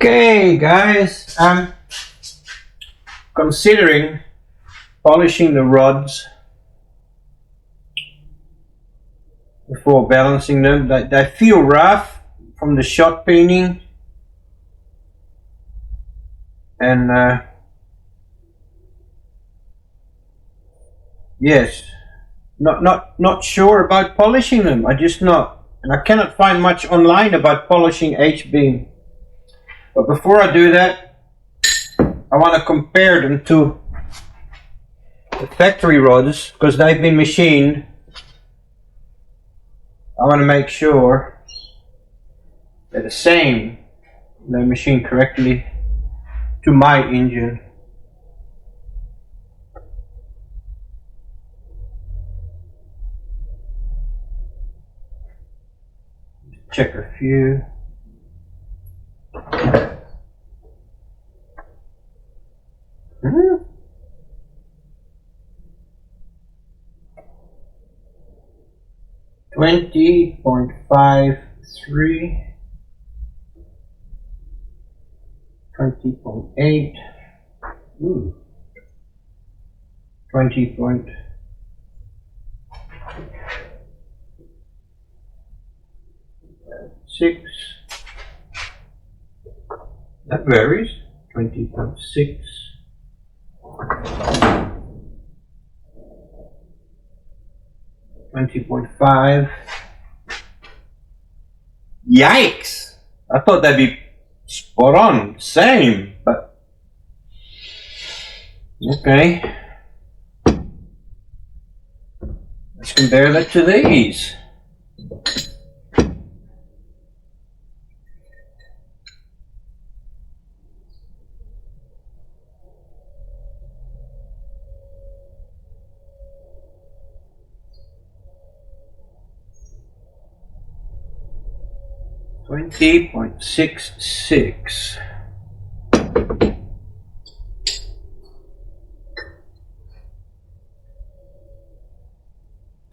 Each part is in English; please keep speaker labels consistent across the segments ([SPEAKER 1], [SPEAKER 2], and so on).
[SPEAKER 1] Okay, guys, I'm considering polishing the rods before balancing them. They feel rough from the shot peening, and yes, not sure about polishing them. And I cannot find much online about polishing H-beam. But before I do that, I want to compare them to the factory rods because they've been machined. I want to make sure they're the same. They're machined correctly to my engine. Check a few. Mm-hmm. .53, 20.8, 20.6. That varies. 20.6. 20.5. Yikes! I thought that'd be spot on, same, but okay. Let's compare that to these. .66.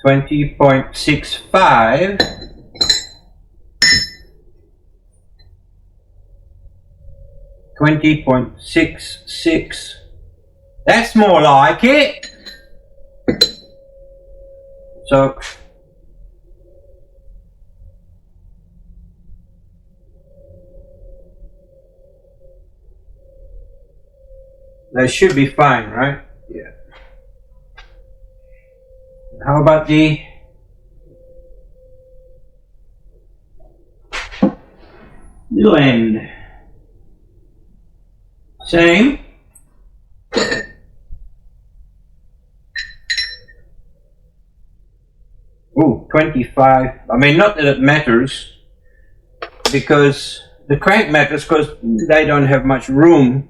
[SPEAKER 1] 20.65. 20.66. That's more like it. So that should be fine, right? Yeah. How about the middle end? Same. Ooh, 25. I mean, not that it matters, because the crank matters because they don't have much room,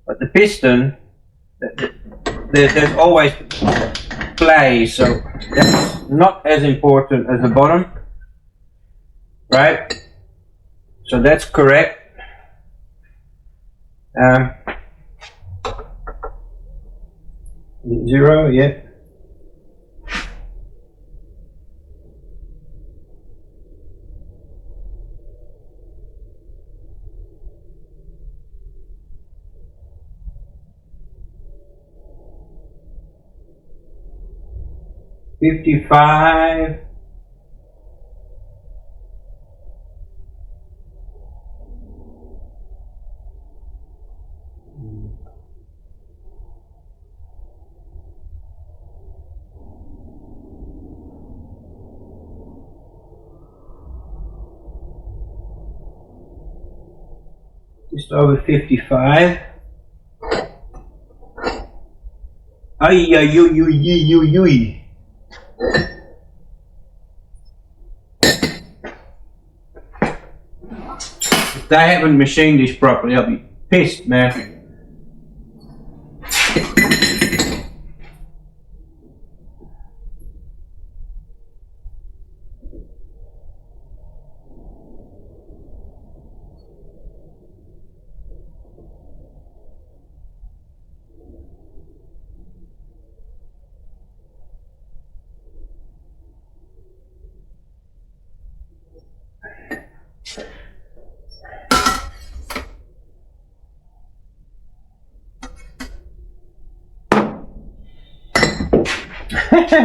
[SPEAKER 1] but the piston, there's always play, so that's not as important as the bottom, right? So that's correct. 0, yeah. $55. Just over 55. Ay, ay, ay, ay, ay, ay, ay. If they haven't machined this properly, I'll be pissed, man.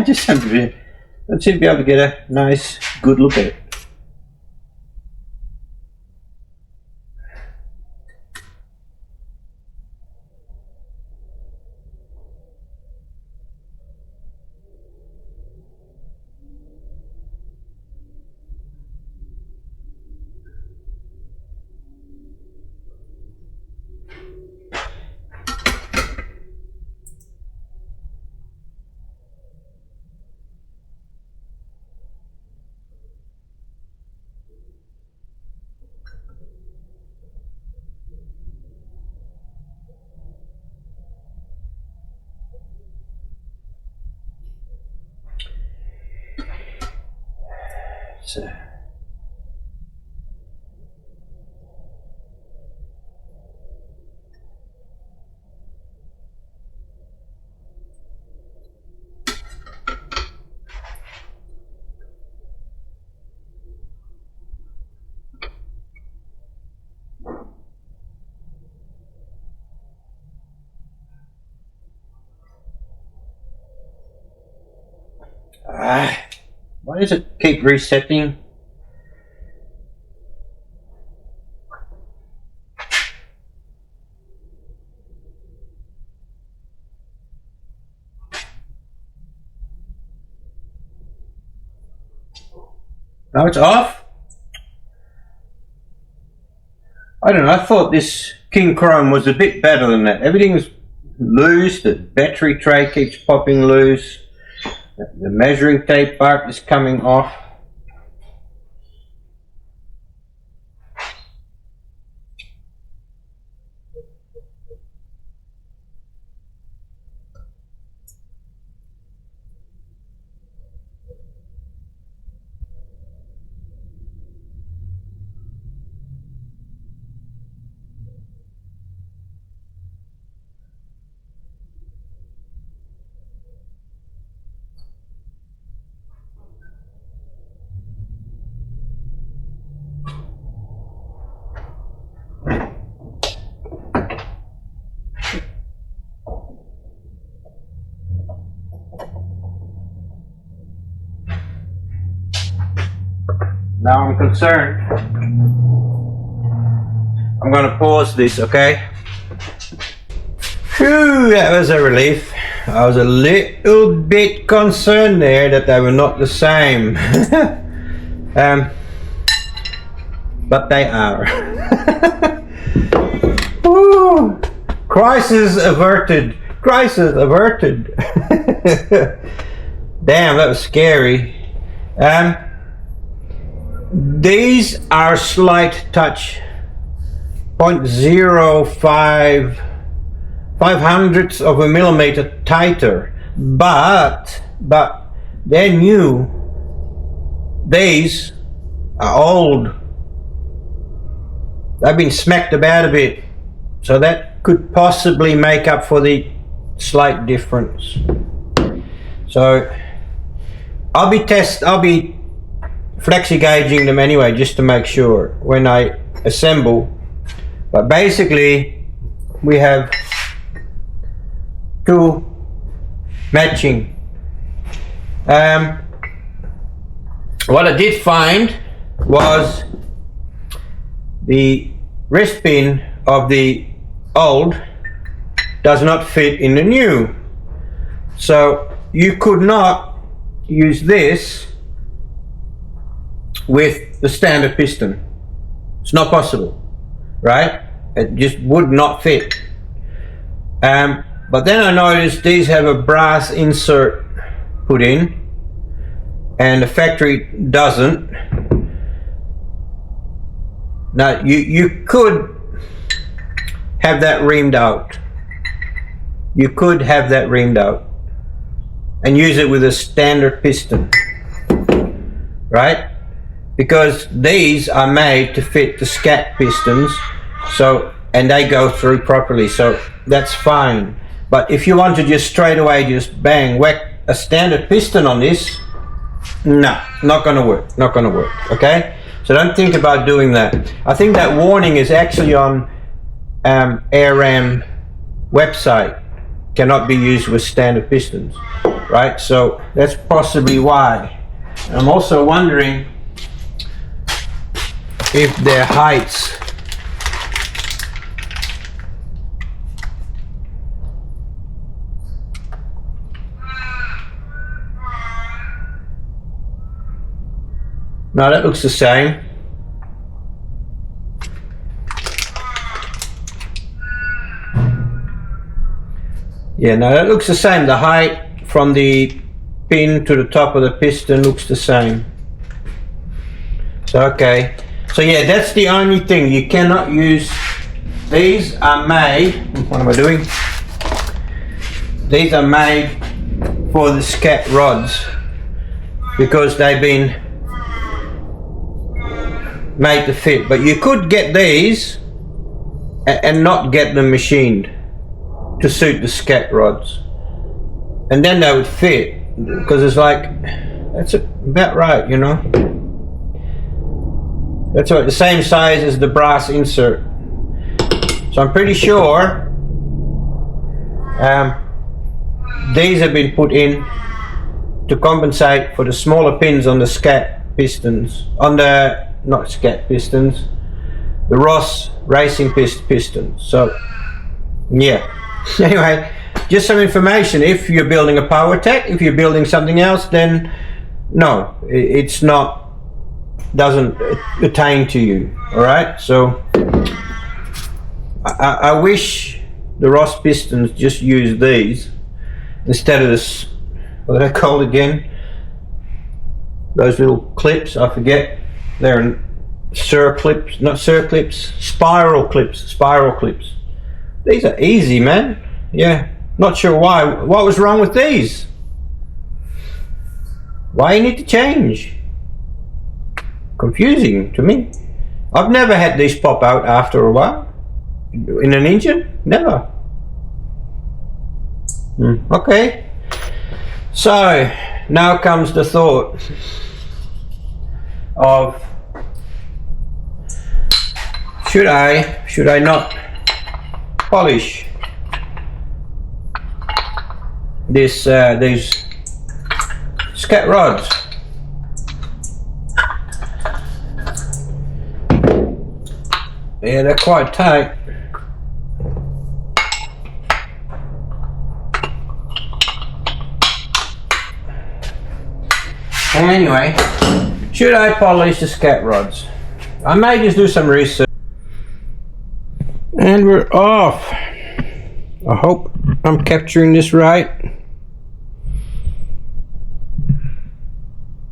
[SPEAKER 1] Just want to be, let's see, be able to get a nice, good look at it. So. Why does it keep resetting? Now it's off? I don't know, I thought this King Chrome was a bit better than that. Everything's loose, the battery tray keeps popping loose, the measuring tape part is coming off. Now I'm concerned. I'm going to pause this, okay? Phew, that was a relief. I was a little bit concerned there that they were not the same. But they are. Woo. Crisis averted. Crisis averted. Damn, that was scary. These are slight touch, 0.05 500ths of a millimeter tighter, but they're new. These are old. They've been smacked about a bit, so that could possibly make up for the slight difference. So I'll be flexi gauging them anyway, just to make sure when I assemble. But basically we have two matching. What I did find was the wrist pin of the old does not fit in the new, so you could not use this with the standard piston. It's not possible, right? It just would not fit. But then I noticed these have a brass insert put in and the factory doesn't. Now you could have that reamed out. You could have that reamed out and use it with a standard piston, right? Because these are made to fit the scat pistons, so, and they go through properly, so that's fine. But if you want to just straight away just bang whack a standard piston on this, no, not gonna work, not gonna work, okay? So don't think about doing that. I think that warning is actually on AirRam website. Cannot be used with standard pistons. right? So that's possibly why. And I'm also wondering if their heights no, that looks the same. Yeah, no, that looks the same. The height from the pin to the top of the piston looks the same. So, okay. So yeah, that's the only thing. You cannot use, these are made, what am I doing? These are made for the scat rods because they've been made to fit. But you could get these and not get them machined to suit the scat rods, and then they would fit, because it's like, that's about right, you know. That's about the same size as the brass insert. So I'm pretty sure these have been put in to compensate for the smaller pins on the scat pistons, on the, not scat pistons, the Ross racing pistons. So yeah. Anyway, just some information. If you're building a PowerTech, if you're building something else, then no, it's not, doesn't attain to you. All right. So I wish the Ross pistons just use these instead of this. What are they called again? Those little clips. I forget. They're circlips, not circlips. Spiral clips. Spiral clips. These are easy, man. Yeah, not sure why. What was wrong with these? Why you need to change? Confusing to me. I've never had these pop out after a while. In an engine? Never. Okay. So, now comes the thought of, should I not polish these scat rods? Yeah, they're quite tight. Anyway, should I polish the scat rods? I may just do some research. And we're off. I hope I'm capturing this right.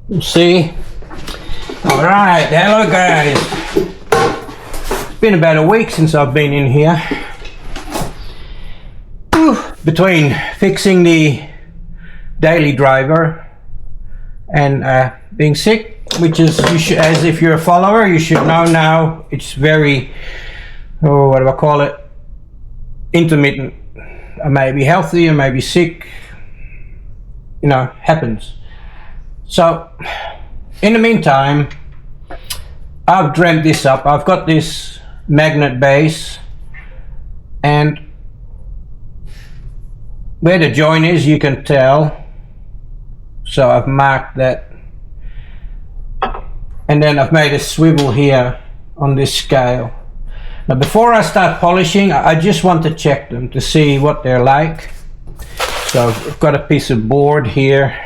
[SPEAKER 1] We'll see. Alright, hello guys. It's been about a week since I've been in here. Between fixing the daily driver and being sick, which is, as if you're a follower, you should know now, it's very, what do I call it, intermittent. I may be healthy, I may be sick, you know, happens. So in the meantime, I've dreamt this up. I've got this magnet base, and where the joint is you can tell, so I've marked that, and then I've made a swivel here on this scale. Now before I start polishing, I just want to check them to see what they're like. So I've got a piece of board here,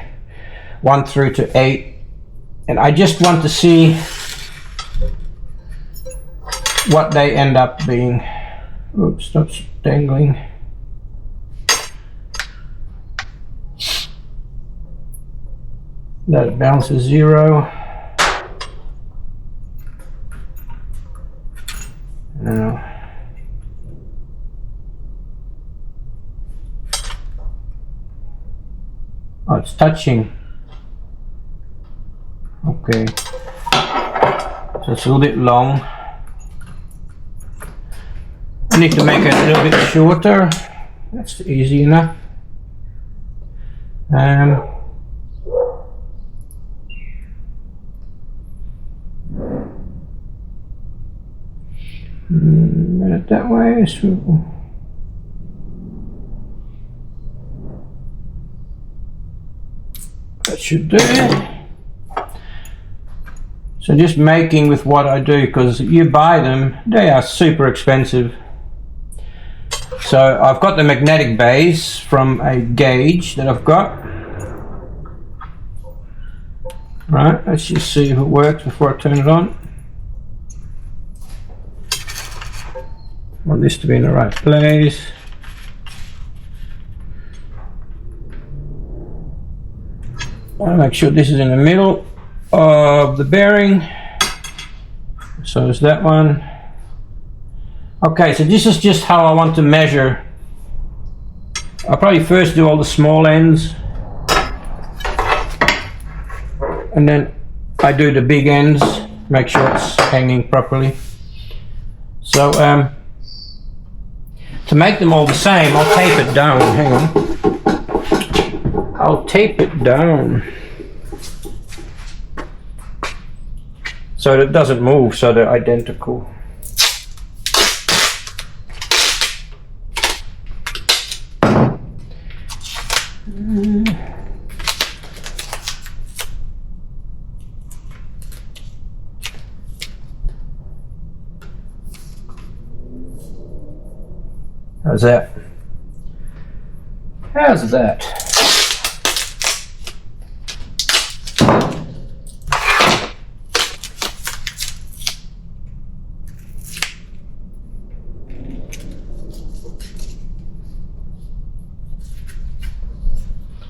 [SPEAKER 1] 1 through to 8, and I just want to see what they end up being. Oops, stop dangling. That bounces 0. Oh, it's touching. Okay. So it's a little bit long. I need to make it a little bit shorter. That's easy enough. It that way. That should do. So just making with what I do, because you buy them, they are super expensive. So I've got the magnetic base from a gauge that I've got. Right, let's just see if it works before I turn it on. I want this to be in the right place. I'll make sure this is in the middle of the bearing. So is that one. Okay, so this is just how I want to measure. I'll probably first do all the small ends, and then I do the big ends, make sure it's hanging properly. So to make them all the same, I'll tape it down. Hang on. I'll tape it down so that it doesn't move, so they're identical. How's that? How's that?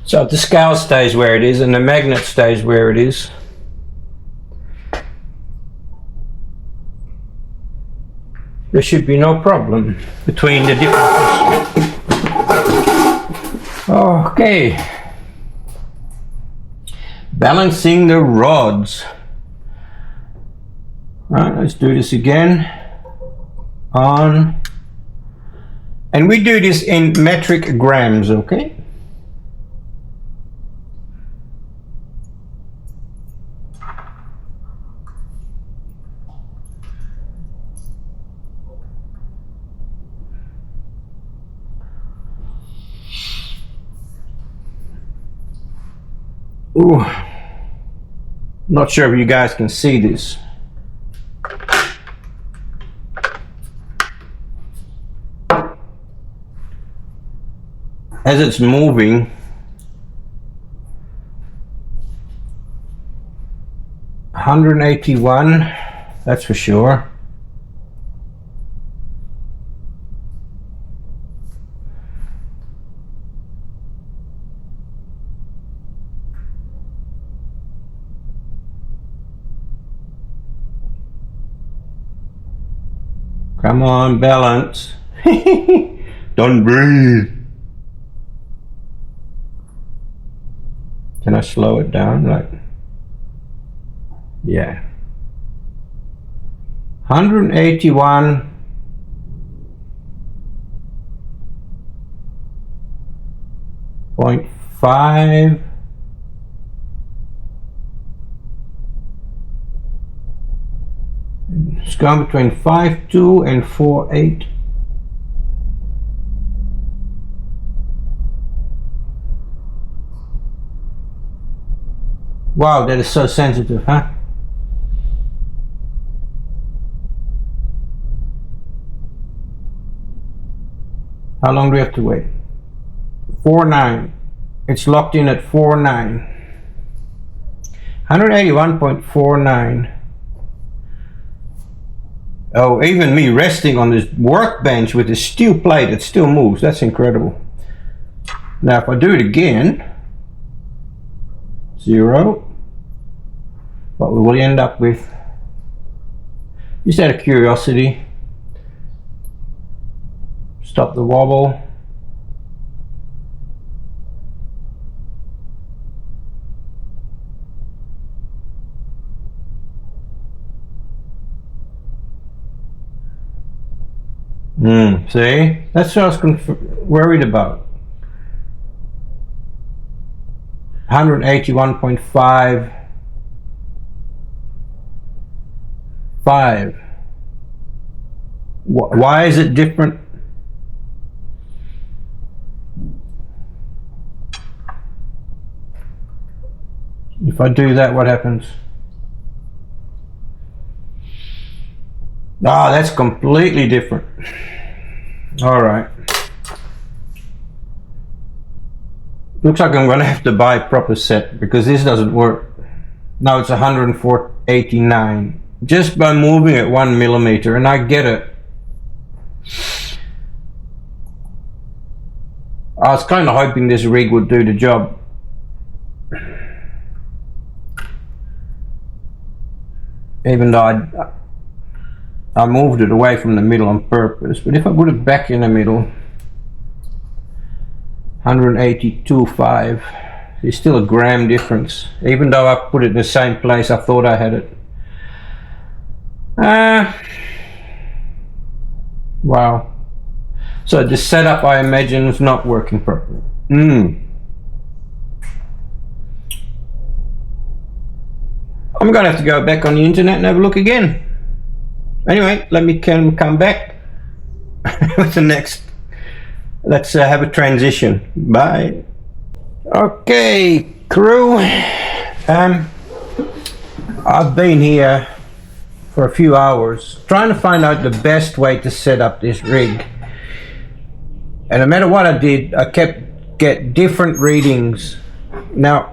[SPEAKER 1] So the scale stays where it is and the magnet stays where it is. There should be no problem between the different. Okay. Balancing the rods. Right, let's do this again. On. And we do this in metric grams, okay? Ooh, not sure if you guys can see this. As it's moving, $181, that's for sure. Come on, balance. Don't breathe. Can I slow it down? Like, yeah. 181.5. It's gone between 5.2 and 4.8. Wow, that is so sensitive, huh? How long do we have to wait? 4.9. It's locked in at 4.9. 181.49. Oh, even me resting on this workbench with this steel plate, it still moves. That's incredible. Now, if I do it again, 0, what will we end up with? Just out of curiosity, stop the wobble. See? That's what I was worried about. 181.5. Why is it different? If I do that, what happens? Ah, that's completely different. All right. Looks like I'm gonna have to buy a proper set because this doesn't work. Now it's 104.89 just by moving it 1 millimeter, and I get it. I was kind of hoping this rig would do the job. Even though I moved it away from the middle on purpose, but if I put it back in the middle, 182.5, there's still a gram difference. Even though I put it in the same place I thought I had it. Wow. So the setup, I imagine, is not working properly. I'm gonna have to go back on the internet and have a look again. Anyway, let me come back with the next. Let's have a transition. Bye. Okay, crew. I've been here for a few hours trying to find out the best way to set up this rig. And no matter what I did, I get different readings. Now,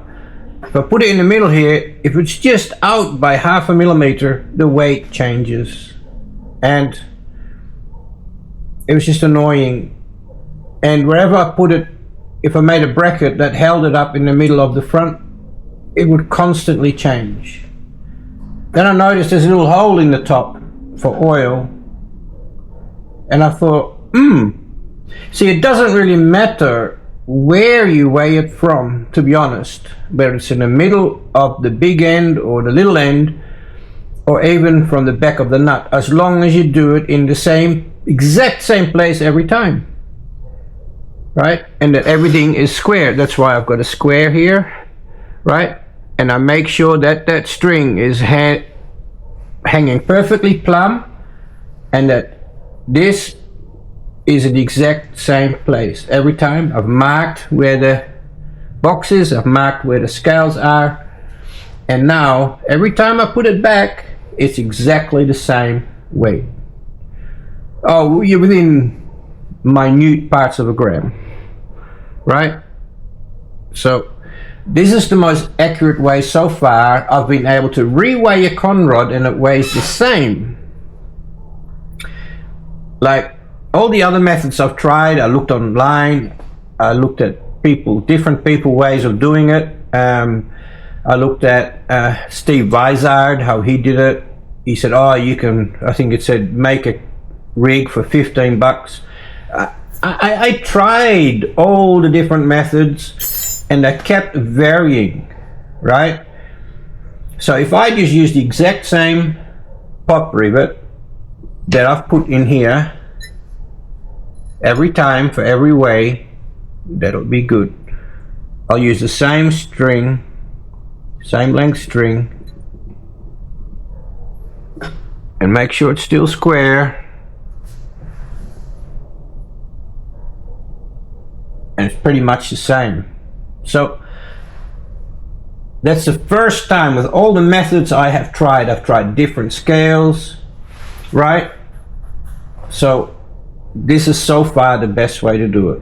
[SPEAKER 1] if I put it in the middle here, if it's just out by 0.5 millimeter, the weight changes. And it was just annoying. And wherever I put it, if I made a bracket that held it up in the middle of the front, it would constantly change. Then I noticed there's a little hole in the top for oil. And I thought, see, it doesn't really matter where you weigh it from, to be honest, whether it's in the middle of the big end or the little end, or even from the back of the nut, as long as you do it in the exact same place every time, right? And that everything is square. That's why I've got a square here, right? And I make sure that that string is hanging perfectly plumb, and that this is in the exact same place every time. I've marked where the box is, I've marked where the scales are, and now every time I put it back, it's exactly the same weight. Oh, you're within minute parts of a gram, right? So this is the most accurate way so far. I've been able to reweigh a conrod and it weighs the same. Like all the other methods I've tried, I looked online, I looked at different people ways of doing it. I looked at Steve Vizard, how he did it. He said, oh, you can, I think it said, make a rig for 15 bucks. I tried all the different methods and I kept varying, right? So if I just use the exact same pop rivet that I've put in here every time for every weigh, that'll be good. I'll use the same string, same length string, and make sure it's still square, and it's pretty much the same. So that's the first time with all the methods I've tried different scales, right? So this is so far the best way to do it.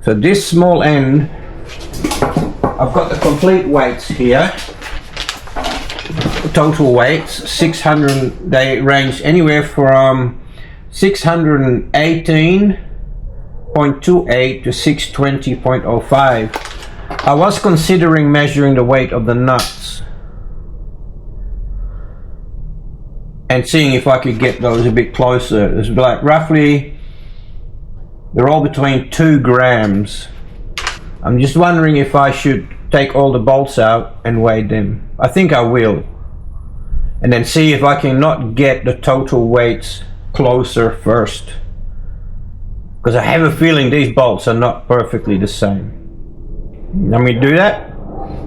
[SPEAKER 1] So this small end, I've got the complete weights here, total weights, 600, they range anywhere from 618.28 to 620.05. I was considering measuring the weight of the nuts and seeing if I could get those a bit closer. It's like roughly, they're all between 2 grams. I'm just wondering if I should take all the bolts out and weigh them. I think I will. And then see if I can not get the total weights closer first. Because I have a feeling these bolts are not perfectly the same. Let me do that.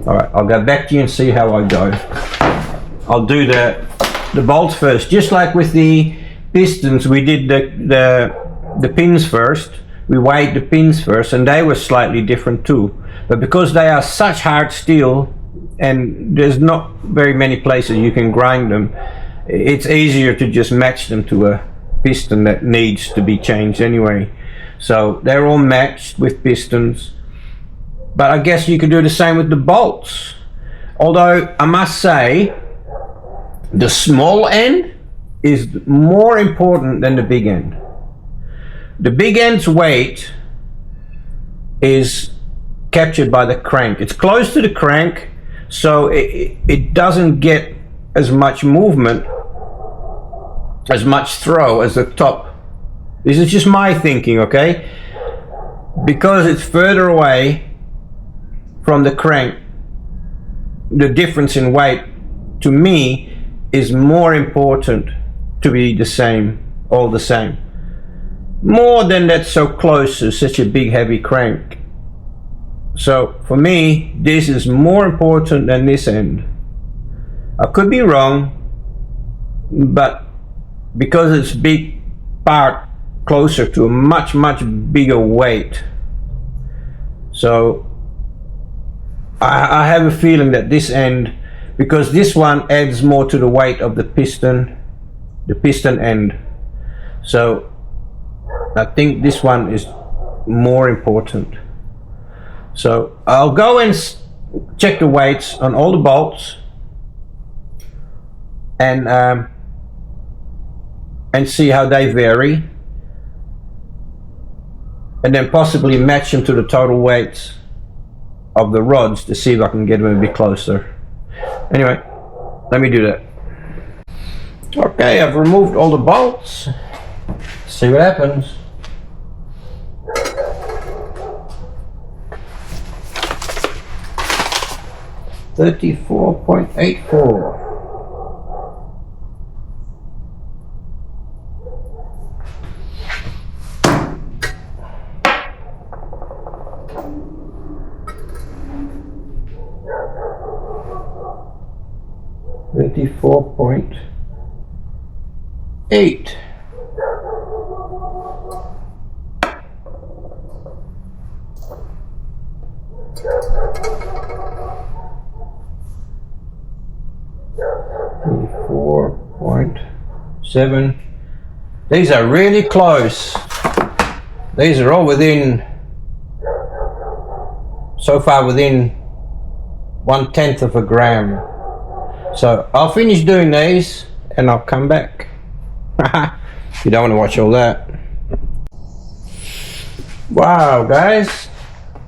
[SPEAKER 1] Alright, I'll go back to you and see how I go. I'll do the bolts first. Just like with the pistons, we did the pins first. We weighed the pins first and they were slightly different too. But because they are such hard steel, and there's not very many places you can grind them. It's easier to just match them to a piston that needs to be changed anyway. So they're all matched with pistons, but I guess you could do the same with the bolts. Although I must say, the small end is more important than the big end. The big end's weight is captured by the crank. It's close to the crank, so it doesn't get as much movement, as much throw as the top. This is just my thinking, okay? Because it's further away from the crank, the difference in weight to me is more important to be the same, all the same. More than that's so close to such a big heavy crank. So for me, this is more important than this end. I could be wrong, but because it's big part closer to a much bigger weight, so I have a feeling that this end, because this one adds more to the weight of the piston end, so I think this one is more important. So I'll go and check the weights on all the bolts and see how they vary, and then possibly match them to the total weights of the rods to see if I can get them a bit closer. Anyway, let me do that. Okay, I've removed all the bolts. See what happens. $34.84. $34.8. $4.7. These are really close. These are all within, so far within 1/10 of a gram. So I'll finish doing these and I'll come back. You don't want to watch all that. Wow, guys,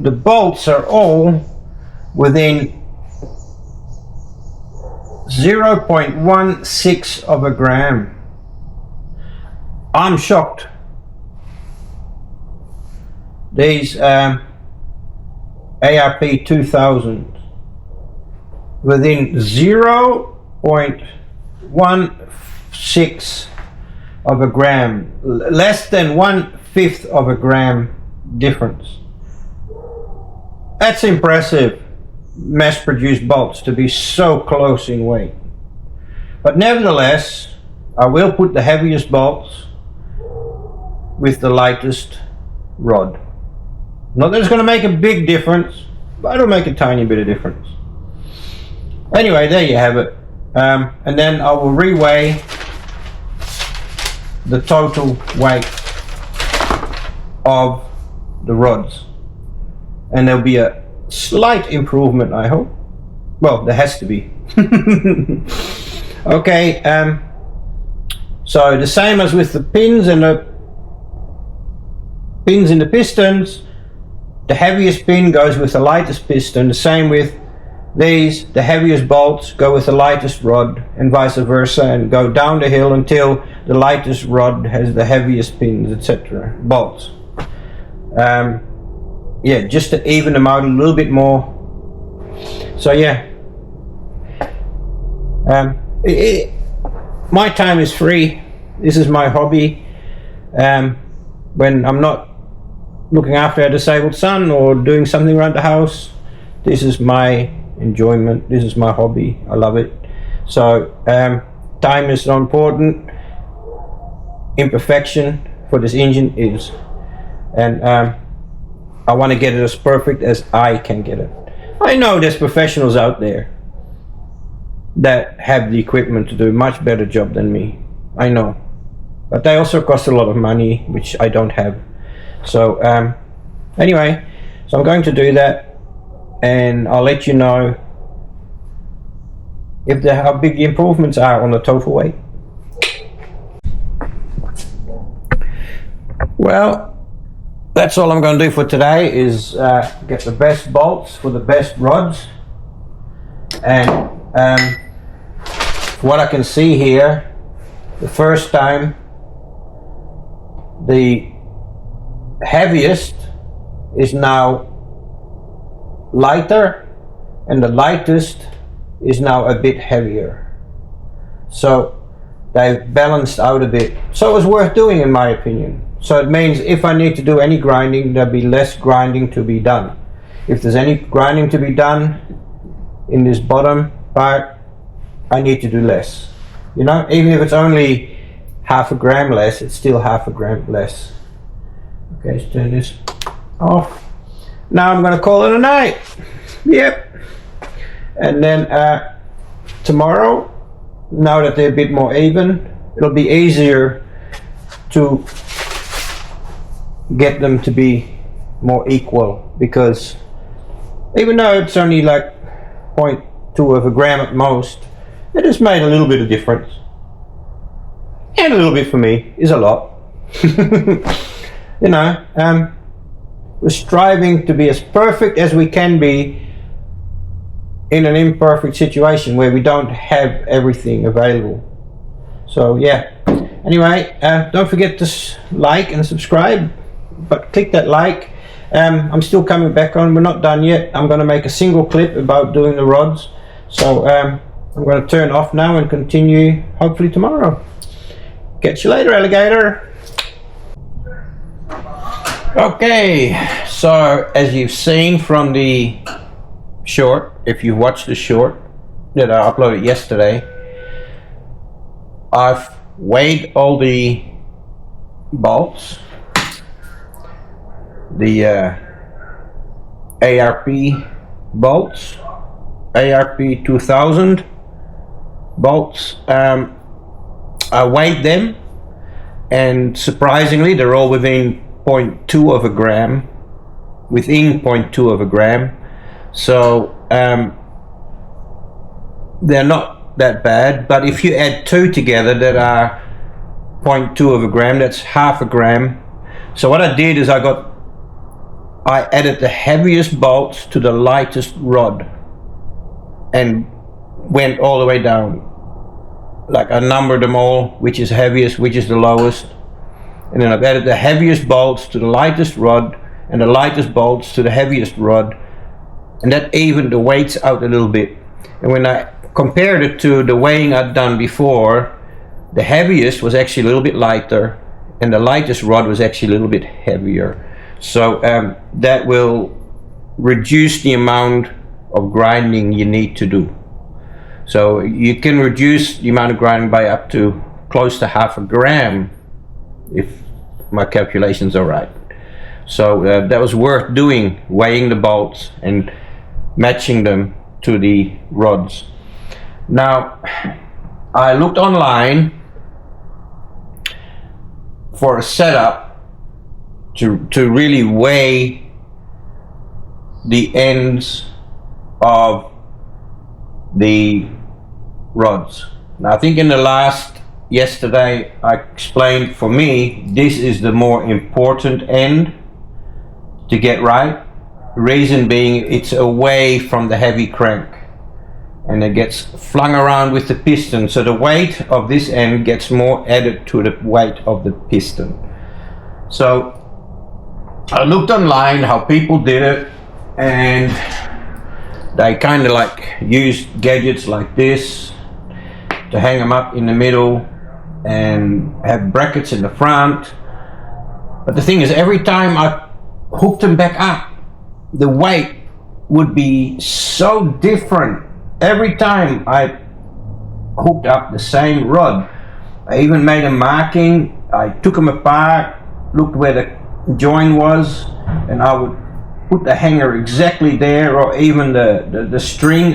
[SPEAKER 1] the bolts are all within 0.16 of a gram. I'm shocked. These ARP 2000 within 0.16 of a gram, less than 1/5 of a gram difference. That's impressive. Mass-produced bolts to be so close in weight. But nevertheless, I will put the heaviest bolts with the lightest rod. Not that it's going to make a big difference, but it'll make a tiny bit of difference. Anyway, there you have it. And then I will reweigh the total weight of the rods, and there'll be a slight improvement, I hope. Well, there has to be. Okay, so the same as with the pins and the pins in the pistons, the heaviest pin goes with the lightest piston. The same with these, the heaviest bolts go with the lightest rod, and vice versa, and go down the hill until the lightest rod has the heaviest pins, etc. bolts. Yeah, just to even them out a little bit more. So yeah, my time is free. This is my hobby. When I'm not looking after a disabled son or doing something around the house, this is my enjoyment. This is my hobby. I love it. So time is not important. Imperfection for this engine is, and I want to get it as perfect as I can get it. I know there's professionals out there that have the equipment to do a much better job than me. I know, but they also cost a lot of money, which I don't have. So anyway, so I'm going to do that, and I'll let you know if how big the improvements are on the total weight. Well, that's all I'm going to do for today, is get the best bolts for the best rods. And what I can see here, the first time the heaviest is now lighter and the lightest is now a bit heavier, so they've balanced out a bit. So it was worth doing, in my opinion. So it means if I need to do any grinding, there'll be less grinding to be done. If there's any grinding to be done in this bottom part, I need to do less. You know, even if it's only half a gram less, it's still half a gram less. Okay, let's turn this off. Now I'm going to call it a night. Yep. And then tomorrow, now that they're a bit more even, it'll be easier to get them to be more equal, because even though it's only like 0.2 of a gram at most, it has made a little bit of difference. And a little bit for me is a lot. You know, we're striving to be as perfect as we can be in an imperfect situation where we don't have everything available. So yeah, anyway, don't forget to like and subscribe, but click that like. I'm still coming back on, we're not done yet. I'm going to make a single clip about doing the rods, so I'm going to turn off now and continue hopefully tomorrow. Catch you later, alligator. Okay, so as you've seen from the short, if you watched the short that I uploaded yesterday, I've weighed all the bolts, the ARP bolts, ARP 2000 bolts. I weighed them, and surprisingly they're all within 0.2 of a gram, within 0.2 of a gram. So they're not that bad, but if you add two together that are 0.2 of a gram, that's half a gram. So what I did is I added the heaviest bolts to the lightest rod and went all the way down. Like I numbered them all, which is heaviest, which is the lowest, and then I've added the heaviest bolts to the lightest rod and the lightest bolts to the heaviest rod, and that evened the weights out a little bit. And when I compared it to the weighing I'd done before, the heaviest was actually a little bit lighter and the lightest rod was actually a little bit heavier. So that will reduce the amount of grinding you need to do. So you can reduce the amount of grinding by up to close to half a gram, if my calculations are right. So that was worth doing, weighing the bolts and matching them to the rods. Now I looked online for a setup to really weigh the ends of the rods. Now I think in the yesterday I explained, for me this is the more important end to get right. Reason being, it's away from the heavy crank and it gets flung around with the piston, so the weight of this end gets more added to the weight of the piston. So I looked online how people did it, and they kind of like used gadgets like this to hang them up in the middle and have brackets in the front. But the thing is, every time I hooked them back up, the weight would be so different every time I hooked up the same rod. I even made a marking. I took them apart, looked where the join was, and I would put the hanger exactly there, or even the string.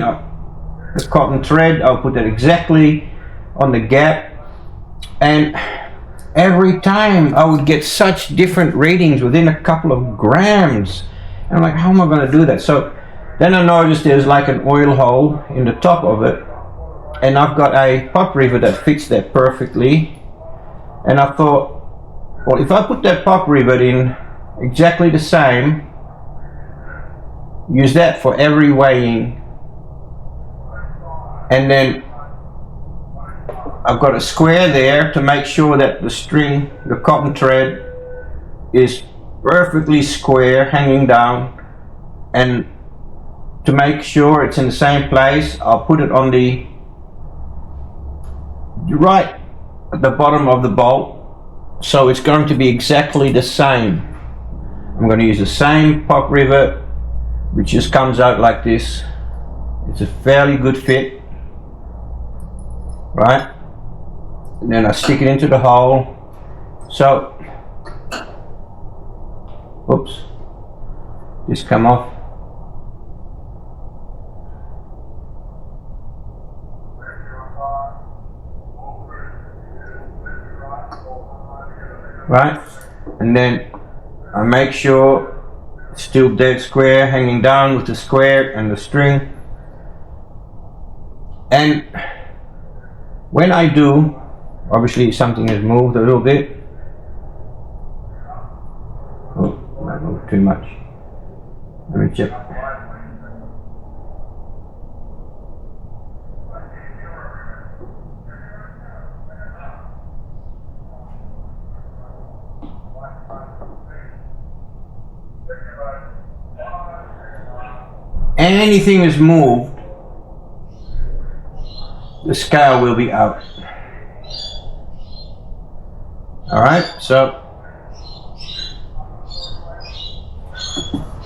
[SPEAKER 1] the cotton thread, I'll put that exactly on the gap, and every time I would get such different readings within a couple of grams. And I'm like, how am I going to do that? So then I noticed there's like an oil hole in the top of it, and I've got a pop rivet that fits that perfectly. And I thought, well, if I put that pop rivet in exactly the same, use that for every weighing, and then I've got a square there to make sure that the string, the cotton thread, is perfectly square hanging down, and to make sure it's in the same place, I'll put it on the right at the bottom of the bolt, so it's going to be exactly the same. I'm going to use the same pop rivet, which just comes out like this. It's a fairly good fit, right? And then I stick it into the hole. So, oops, just come off. Right, and then I make sure it's still dead square, hanging down with the square and the string. And when I do, obviously something has moved a little bit. Oh, might move too much. Let me check. Anything is moved, the scale will be out. Alright, so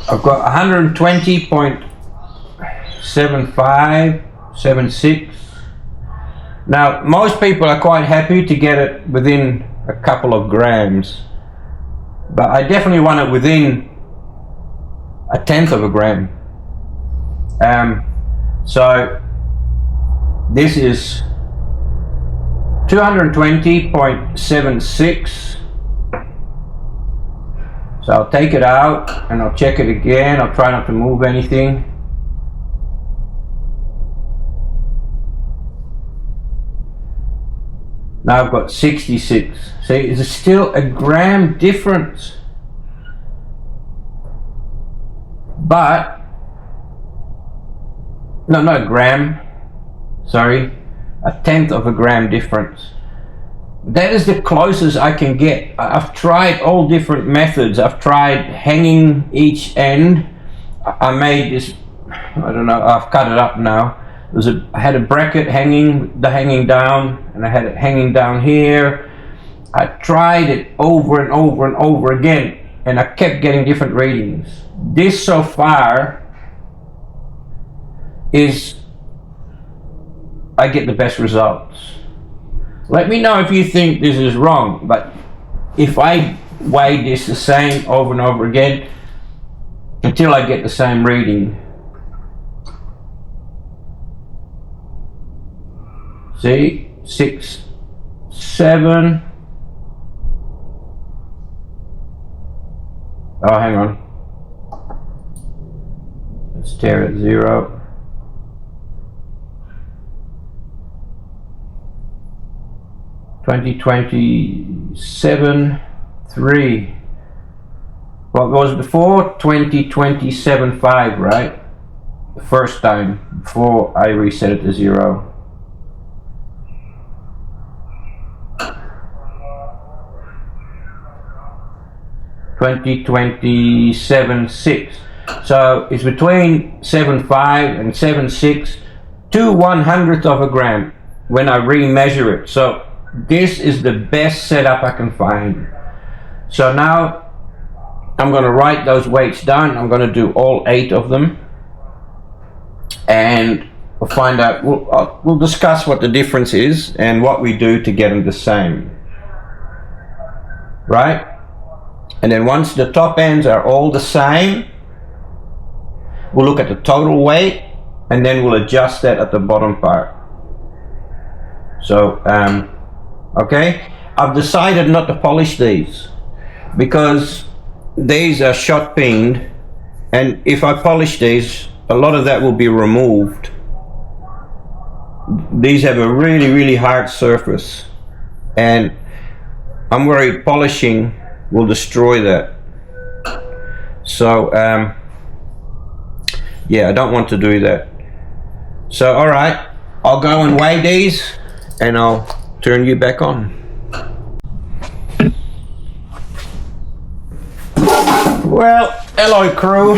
[SPEAKER 1] I've got 120.75, 76. Now, most people are quite happy to get it within a couple of grams, but I definitely want it within a tenth of a gram. So this is 220.76. So I'll take it out and I'll check it again. I'll try not to move anything. Now I've got 66. See, it's still a gram difference. But no, not a gram, sorry, a tenth of a gram difference. That is the closest I can get. I've tried all different methods. I've tried hanging each end. I made this, I don't know, I've cut it up now. I had a bracket hanging down, and I had it hanging down here. I tried it over and over and over again, and I kept getting different readings. This so far is, I get the best results. Let me know if you think this is wrong, but if I weigh this the same over and over again until I get the same reading. See, 6, 7. Oh, hang on. Let's tear at 0. 2027, 3. What was before? 2027, 5, right? The first time before I reset it to 0. $2027.6. So it's between 7.5 and 7.6 to 1/100th of a gram when I remeasure it. So this is the best setup I can find. So now I'm going to write those weights down. I'm going to do all 8 of them, and we'll find out. We'll discuss what the difference is and what we do to get them the same, right? And then once the top ends are all the same, we'll look at the total weight and then we'll adjust that at the bottom part. So okay, I've decided not to polish these because these are shot peened, and if I polish these, a lot of that will be removed. These have a really hard surface, and I'm worried polishing will destroy that. So yeah, I don't want to do that. So alright, I'll go and weigh these and I'll turn you back on. Well, hello crew.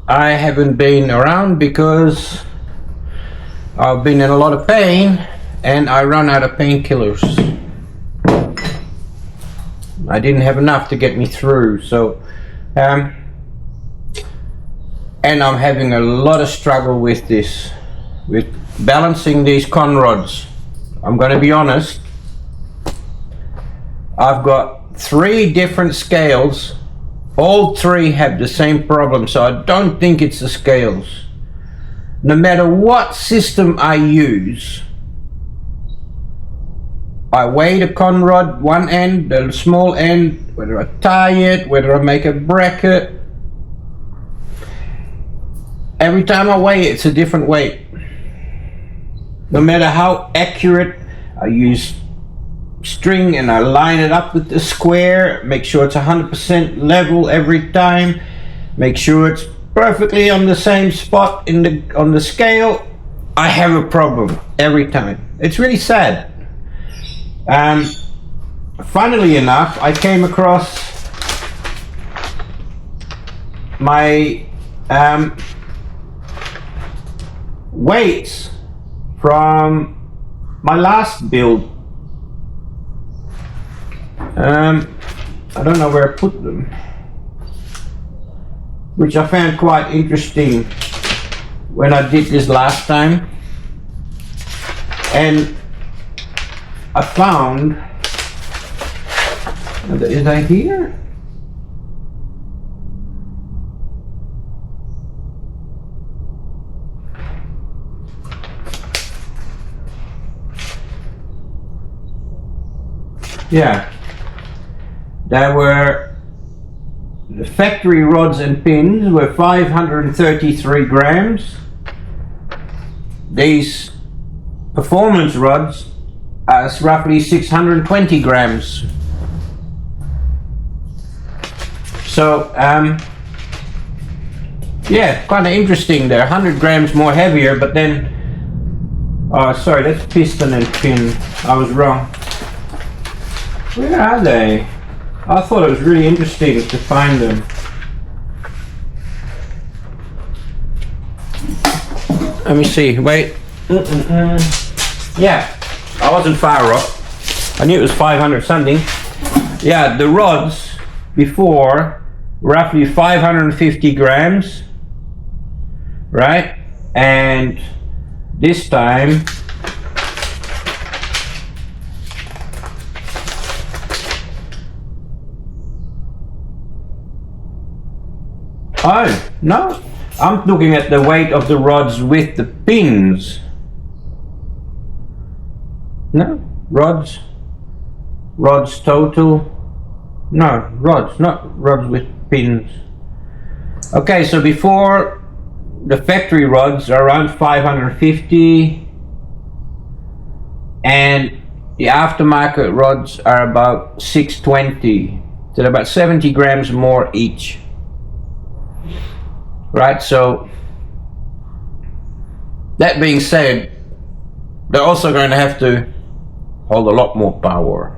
[SPEAKER 1] I haven't been around because I've been in a lot of pain and I run out of painkillers. I didn't have enough to get me through, so and I'm having a lot of struggle with this, with balancing these conrods. I'm going to be honest, I've got 3 different scales, all 3 have the same problem, so I don't think it's the scales. No matter what system I use, I weigh the conrod, one end, the small end, whether I tie it, whether I make a bracket. Every time I weigh it, it's a different weight. No matter how accurate, I use string and I line it up with the square, make sure it's 100% level every time, make sure it's perfectly on the same spot on the scale. I have a problem every time. It's really sad. Funnily enough, I came across my weights from my last build. I don't know where I put them, which I found quite interesting when I did this last time, and I found, is that here? Yeah, there were the factory rods and pins were 533 grams. These performance rods are roughly 620 grams. So yeah, kind of interesting. They're 100 grams more heavier, but then, oh sorry, that's piston and pin, I was wrong. Where are they? I thought it was really interesting to find them. Let me see, wait. Yeah, I wasn't far off. I knew it was 500 something. Yeah, the rods before, roughly 550 grams, right? And this time, oh, no, I'm looking at the weight of the rods with the pins. No, rods total, no, rods, not rods with pins. Okay, so before, the factory rods are around 550, and the aftermarket rods are about 620, so they're about 70 grams more each. Right, so that being said, they're also going to have to hold a lot more power.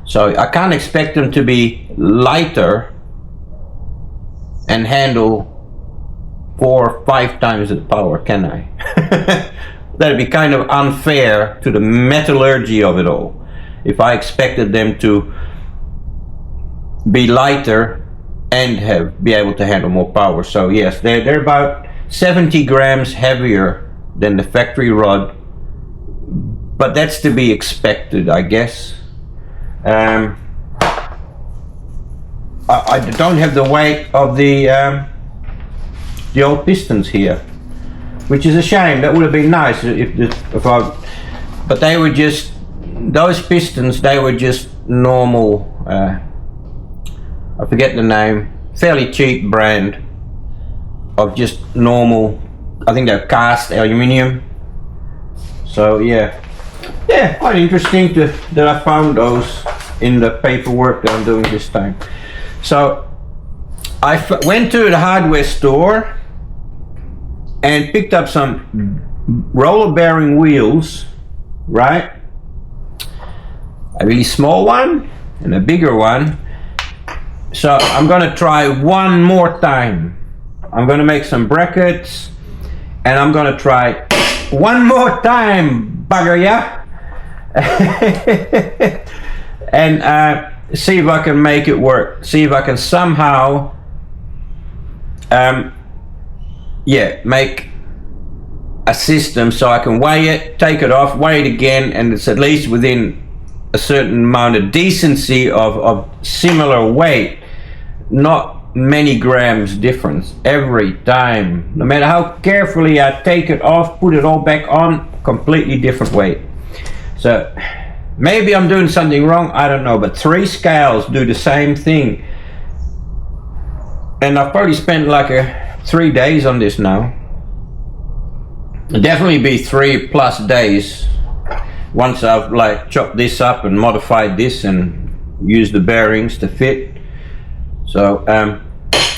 [SPEAKER 1] So I can't expect them to be lighter and handle 4 or 5 times the power, can I? That'd be kind of unfair to the metallurgy of it all if I expected them to be lighter and be able to handle more power. So yes, they're about 70 grams heavier than the factory rod, but that's to be expected, I guess. I don't have the weight of the the old pistons here, which is a shame. That would have been nice if I, but they were just, those pistons, they were just normal, I forget the name, fairly cheap brand of just normal, I think they're cast aluminium. So yeah, quite interesting that I found those in the paperwork that I'm doing this time. So I went to the hardware store and picked up some roller bearing wheels, right? A really small one and a bigger one. So I'm gonna try one more time. I'm gonna make some brackets and I'm gonna try one more time, bugger ya. And see if I can make it work. See if I can somehow make a system so I can weigh it, take it off, weigh it again, and it's at least within a certain amount of decency of similar weight, not many grams difference every time. No matter how carefully I take it off, put it all back on, completely different weight. So maybe I'm doing something wrong, I don't know, but 3 scales do the same thing. And I've probably spent like 3 days on this now. It'll definitely be 3+ days once I've like chopped this up and modified this and used the bearings to fit. So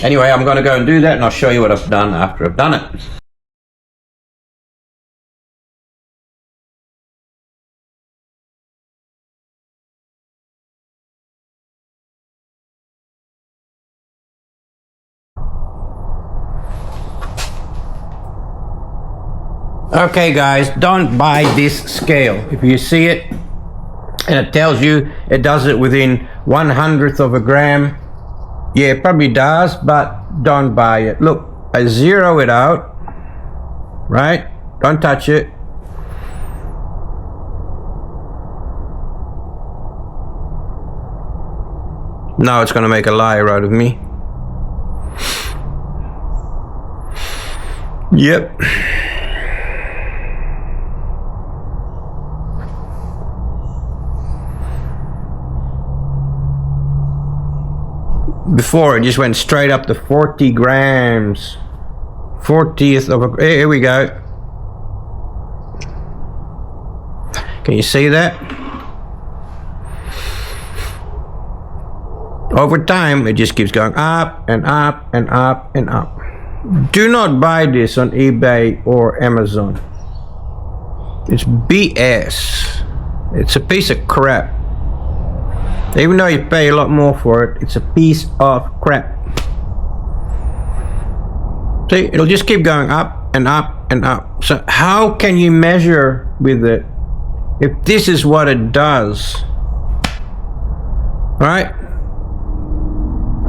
[SPEAKER 1] anyway, I'm going to go and do that, and I'll show you what I've done after I've done it. Okay guys, don't buy this scale. If you see it and it tells you it does it within 1/100th of a gram, yeah, it probably does, but don't buy it. Look, I zero it out, right? Don't touch it. Now it's gonna make a liar out of me. Yep. Before it just went straight up to 40 grams. 40th of a, here we go. Can you see that? Over time it just keeps going up and up and up and up. Do not buy this on eBay or Amazon. It's BS. It's a piece of crap. Even though you pay a lot more for it, it's a piece of crap. See, it'll just keep going up and up and up. So how can you measure with it if this is what it does? Right?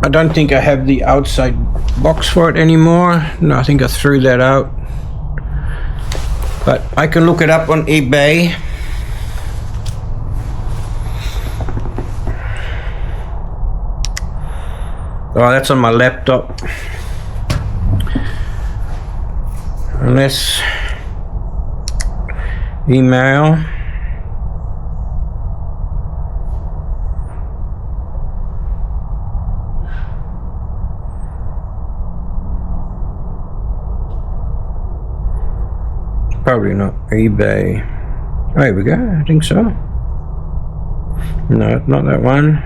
[SPEAKER 1] I don't think I have the outside box for it anymore. No, I think I threw that out. But I can look it up on eBay. Oh, that's on my laptop. Unless email. Probably not eBay. Oh, here we go. I think so. No, not that one.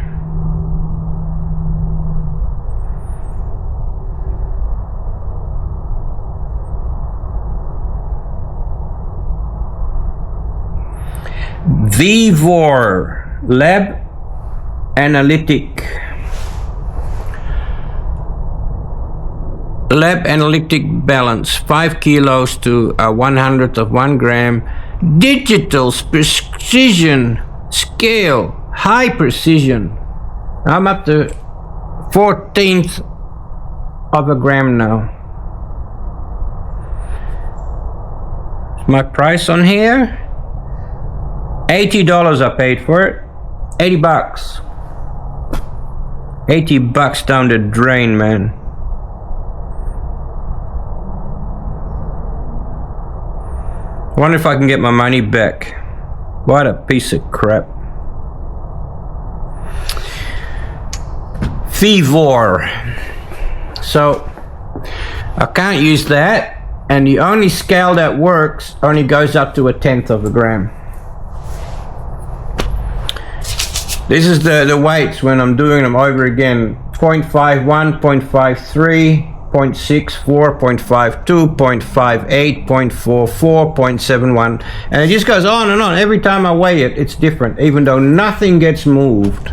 [SPEAKER 1] Vivor Lab Analytic balance 5 kilos to 1/100th of 1 gram, digital precision scale, high precision. I'm up to 1/14th of a gram now. My price on here, $80 I paid for it. 80 bucks. 80 bucks down the drain, man. I wonder if I can get my money back. What a piece of crap. Fivor. So I can't use that, and the only scale that works only goes up to 1/10 of a gram. This is the weights when I'm doing them over again. 0.51, 0.53, 0.64, 0.52, 0.58, 0.44, 0.71, and it just goes on and on. Every time I weigh it, it's different, even though nothing gets moved.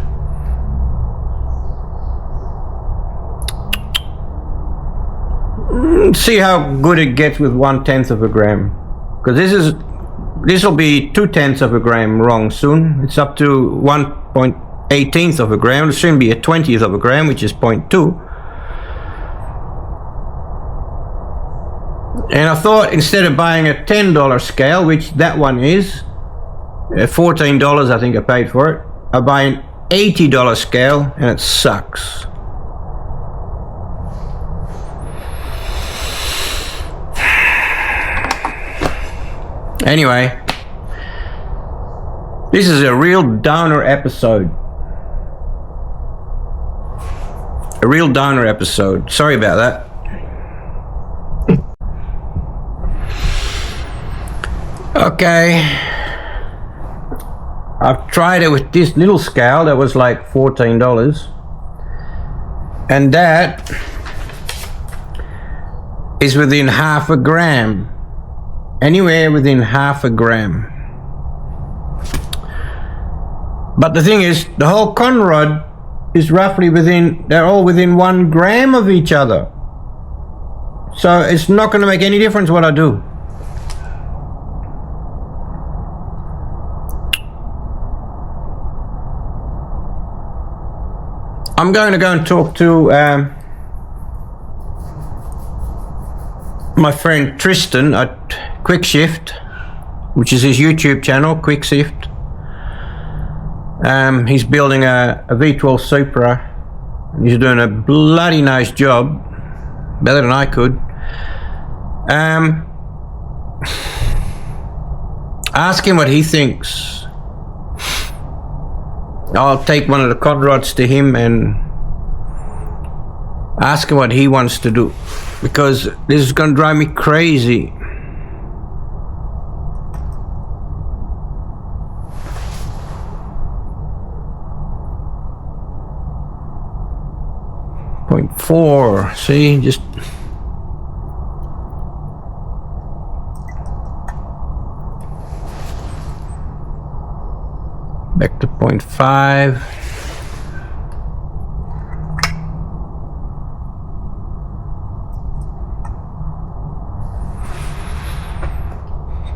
[SPEAKER 1] See how good it gets with 1/10 of a gram, because this will be 2/10 of a gram wrong soon. It's up to 1.18 of a gram. It shouldn't be a 20th of a gram, which is 0.2. And I thought, instead of buying a $10 scale, which that one is, $14 I think I paid for it, I buy an $80 scale, and it sucks. Anyway, this is a real downer episode. A real downer episode. Sorry about that. Okay. I've tried it with this little scale that was like $14. And that is within half a gram. Anywhere within half a gram. But the thing is, the whole conrod is roughly they're all within 1 gram of each other. So it's not going to make any difference what I do. I'm going to go and talk to my friend Tristan at Quick Shift, which is his YouTube channel, Quick Shift. He's building a V12 Supra. He's doing a bloody nice job, better than I could. Ask him what he thinks. I'll take one of the conrods to him and ask him what he wants to do, because this is going to drive me crazy. .4, see, just back to 0.5.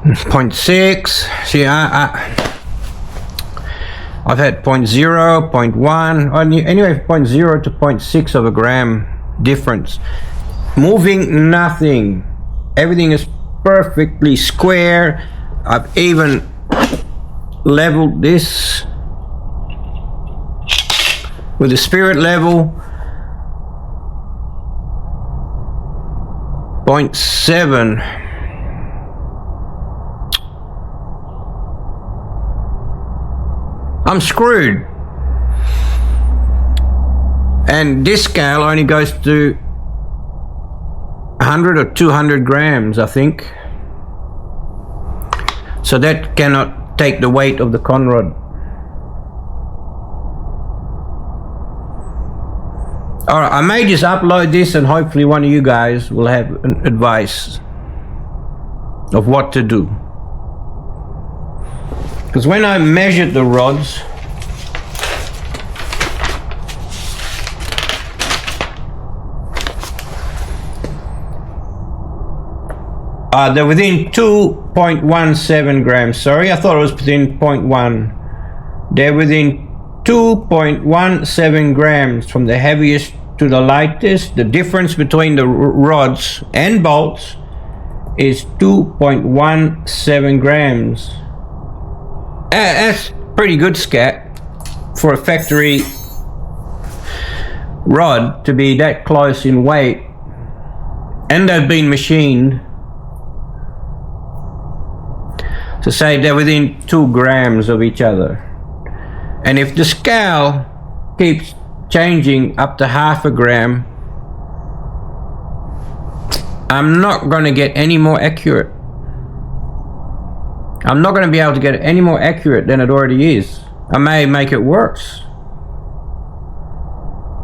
[SPEAKER 1] .6. See, I've had 0.0, 0.1, anyway, 0.0 to 0.6 of a gram difference. Moving nothing. Everything is perfectly square. I've even leveled this with the spirit level. 0.7. I'm screwed. And this scale only goes to 100 or 200 grams, I think. So that cannot take the weight of the conrod. Alright, I may just upload this and hopefully one of you guys will have an advice of what to do. Because when I measured the rods, they're within 2.17 grams. Sorry, I thought it was within 0.1. They're within 2.17 grams from the heaviest to the lightest. The difference between the rods and bolts is 2.17 grams. That's pretty good, scat, for a factory rod to be that close in weight, and they've been machined to say they're within 2 grams of each other. And if the scale keeps changing up to half a gram, I'm not going to get any more accurate. I'm not going to be able to get it any more accurate than it already is. I may make it worse.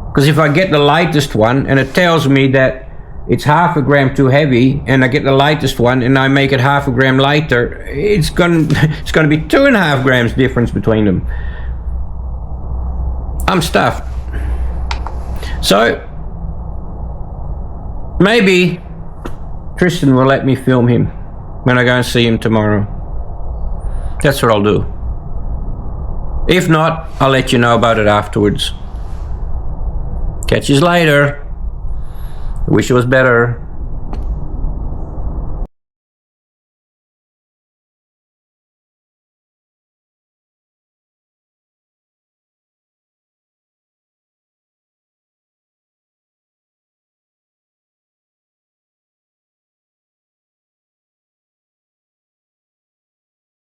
[SPEAKER 1] Because if I get the lightest one and it tells me that it's half a gram too heavy, and I get the lightest one and I make it half a gram lighter, it's going to be 2.5 grams difference between them. I'm stuffed. So maybe Tristan will let me film him when I go and see him tomorrow. That's what I'll do. If not, I'll let you know about it afterwards. Catch you later. Wish it was better.